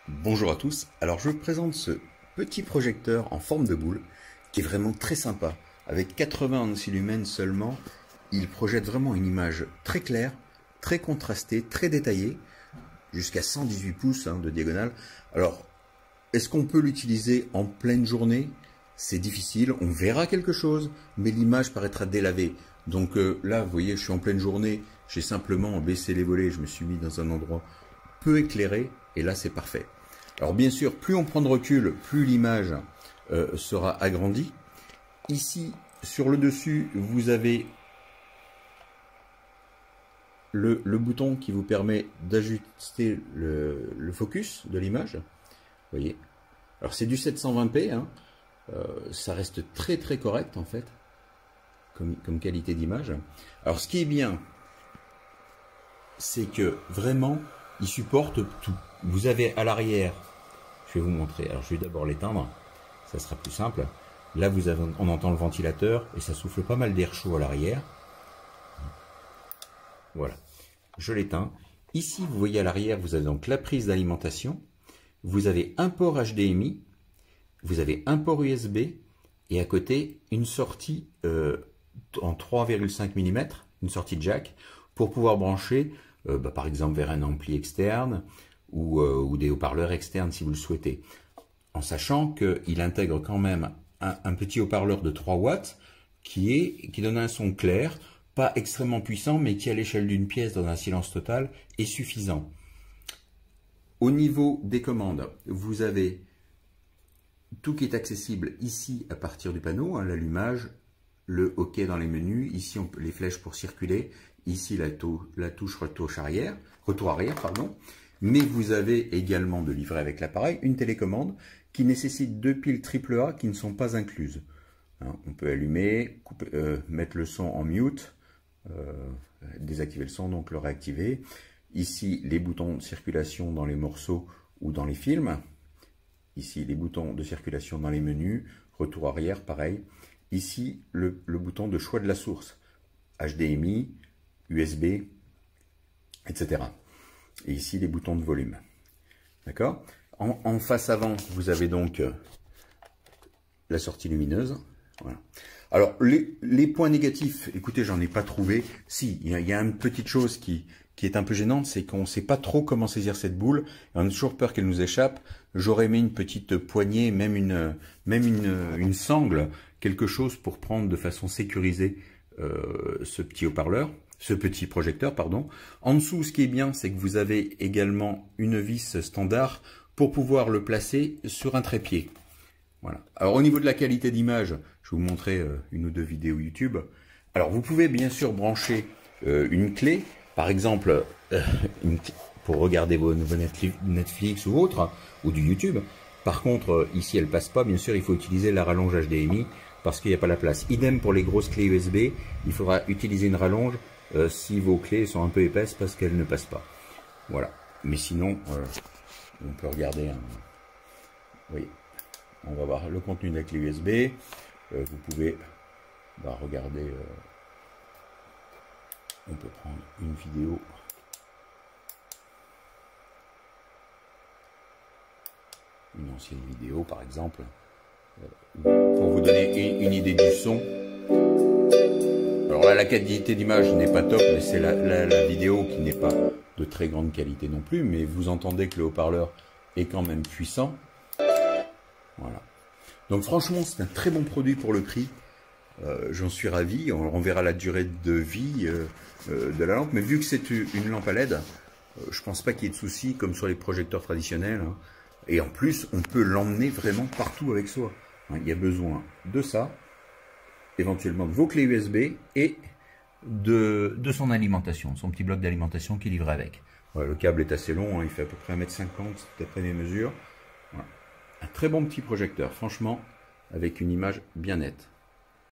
Bonjour à tous, alors je vous présente ce petit projecteur en forme de boule qui est vraiment très sympa. Avec 80 ampsilumens seulement, il projette vraiment une image très claire, très contrastée, très détaillée, jusqu'à 118 pouces de diagonale. Alors, est-ce qu'on peut l'utiliser en pleine journée? C'est difficile, on verra quelque chose, mais l'image paraîtra délavée. Donc là, vous voyez, je suis en pleine journée, j'ai simplement baissé les volets, je me suis mis dans un endroit peu éclairé, et là c'est parfait. Alors bien sûr, plus on prend de recul, plus l'image sera agrandie. Ici, sur le dessus, vous avez le bouton qui vous permet d'ajuster le focus de l'image. Vous voyez. Alors c'est du 720p, ça reste très très correct en fait, comme qualité d'image. Alors ce qui est bien, c'est que vraiment, il supporte tout. Vous avez à l'arrière, je vais vous montrer, alors je vais d'abord l'éteindre, ça sera plus simple. Là on entend le ventilateur et ça souffle pas mal d'air chaud à l'arrière. Voilà, je l'éteins. Ici vous voyez à l'arrière, vous avez donc la prise d'alimentation, vous avez un port HDMI, vous avez un port USB et à côté une sortie en 3,5 mm, une sortie jack pour pouvoir brancher par exemple vers un ampli externe ou des haut-parleurs externes si vous le souhaitez. En sachant qu'il intègre quand même un petit haut-parleur de 3 watts qui donne un son clair, pas extrêmement puissant, mais qui à l'échelle d'une pièce dans un silence total est suffisant. Au niveau des commandes, vous avez tout qui est accessible ici à partir du panneau, l'allumage, le OK dans les menus, ici les flèches pour circuler, ici la touche retour arrière, mais vous avez également de livrer avec l'appareil une télécommande qui nécessite 2 piles AAA qui ne sont pas incluses. On peut allumer, mettre le son en mute, désactiver le son, donc le réactiver. Ici les boutons de circulation dans les morceaux ou dans les films. Ici les boutons de circulation dans les menus, retour arrière, pareil. Ici le bouton de choix de la source, HDMI, USB, etc. Et ici les boutons de volume. D'accord? En face avant, vous avez donc la sortie lumineuse. Voilà. Alors les points négatifs, écoutez, j'en ai pas trouvé. Si, il y a une petite chose qui est un peu gênante, c'est qu'on ne sait pas trop comment saisir cette boule. Et on a toujours peur qu'elle nous échappe. J'aurais aimé une petite poignée, même une sangle, quelque chose pour prendre de façon sécurisée ce petit haut-parleur. Ce petit projecteur, pardon. En dessous, ce qui est bien, c'est que vous avez également une vis standard pour pouvoir le placer sur un trépied. Voilà. Alors au niveau de la qualité d'image, je vais vous montrer une ou deux vidéos YouTube. Alors vous pouvez bien sûr brancher une clé, par exemple pour regarder vos Netflix ou autre, ou du YouTube. Par contre, ici elle passe pas, bien sûr il faut utiliser la rallonge HDMI parce qu'il n'y a pas la place. Idem pour les grosses clés USB, il faudra utiliser une rallonge si vos clés sont un peu épaisses parce qu'elles ne passent pas. Voilà. Mais sinon, on peut regarder. Oui, on va voir le contenu de la clé USB. Vous pouvez regarder. On peut prendre une vidéo. Une ancienne vidéo, par exemple, pour vous donner une idée du son. Alors là, la qualité d'image n'est pas top, mais c'est la vidéo qui n'est pas de très grande qualité non plus, mais vous entendez que le haut-parleur est quand même puissant. Voilà. Donc franchement, c'est un très bon produit pour le prix. J'en suis ravi. On verra la durée de vie de la lampe, mais vu que c'est une lampe à LED, je pense pas qu'il y ait de soucis comme sur les projecteurs traditionnels. Et en plus, on peut l'emmener vraiment partout avec soi. Il y a besoin de ça, éventuellement de vos clés USB et de son alimentation, son petit bloc d'alimentation qui est livré avec. Voilà, le câble est assez long, il fait à peu près 1,50 m d'après mes mesures. Voilà. Un très bon petit projecteur, franchement, avec une image bien nette.